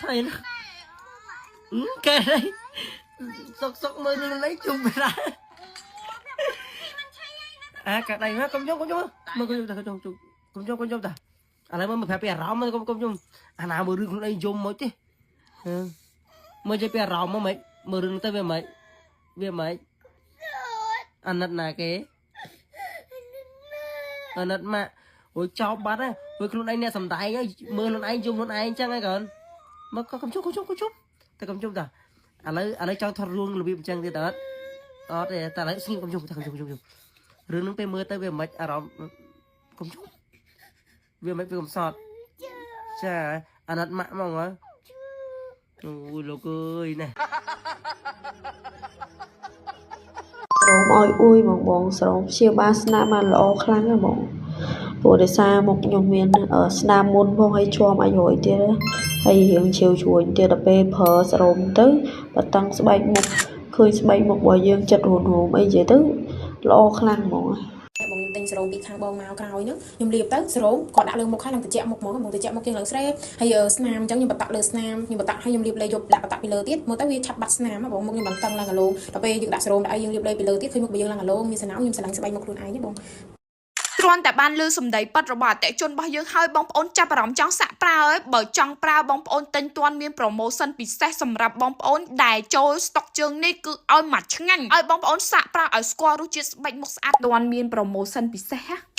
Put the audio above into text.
hay nó cái đấy sốc sốc mơ luôn lấy chung về ra à cả đây má công chung mơ công chung ta à lấy mơ phải bè rau mơ công chung à nào mơ rừng đây chung mới chứ mơ chơi bè rau mơ mơ rừng tới về mấy anh nật là cái anh nật mà ôi chó bắt á ôi luôn anh nè sầm tay á mơ luôn anh chung luôn anh chăng ai còn mà có công chung ta công chung ta à lấy cho thọt ruộng là bị chăng thì tớ để ta lấy xin công chung rừng nóไปmơ tới về mấy à đó công chung về mấy về công sọt chà anh nật mạ mong á ui lô cười này ស្រោមឲ្យអួយបងស្រោមព្យាបាលស្នាមបានល្អខ្លាំងណាស់បងព្រោះដោយសារមកខ្ញុំមានស្នាមមុនផងហើយជាប់អាយុយទៀតហើយរៀងឈាវជ្រួញទៀតដល់ពេលប្រើស្រោមទៅបើតាំងស្បែកមុខឃើញស្បែកមុខរបស់យើងចិត្តរហូមអីនិយាយទៅល្អខ្លាំងហ្មង បងខ្ញុំទិញសេរ៉ូមពីខាងបងមកក្រោយហ្នឹងខ្ញុំលាបទៅសេរ៉ូមគាត់ដាក់លើមុខហើយឡើងត្រជាក់មុខហ្មងមកត្រជាក់មុខជាងឡើងស្រែហើយស្នាមអញ្ចឹងខ្ញុំបតាក់លើស្នាមខ្ញុំបតាក់ហើយខ្ញុំលាបលេយប់ដាក់បតាក់ពីលើទៀតមើលទៅវាឆាប់បាត់ស្នាមបងមុខខ្ញុំបានតឹងឡើងអាឡូដល់ពេលយើងដាក់សេរ៉ូមដាក់អីយើងលាបលេយពីលើទៀតឃើញមុខយើងឡើងអាឡូមានស្នាមខ្ញុំស្រឡាញ់ស្បែកមុខខ្លួនឯងទេបង គ្រាន់តែបានលើសម្ដីប៉ັດរបស់អតិជនរបស់យើងហើយបងប្អូនចាប់អារម្មណ៍ចង់សាក់ប្រើហើយបើចង់ប្រើបងប្អូនទិញទាន់មានប្រូម៉ូសិនពិសេសសម្រាប់បងប្អូនដែលចូលស្តុកជើងនេះគឺឲ្យមកឆ្ងាញ់ឲ្យបងប្អូនសាក់ប្រើឲ្យស្គាល់រសជាតិស្បែកមុខស្អាតទាន់មានប្រូម៉ូសិនពិសេស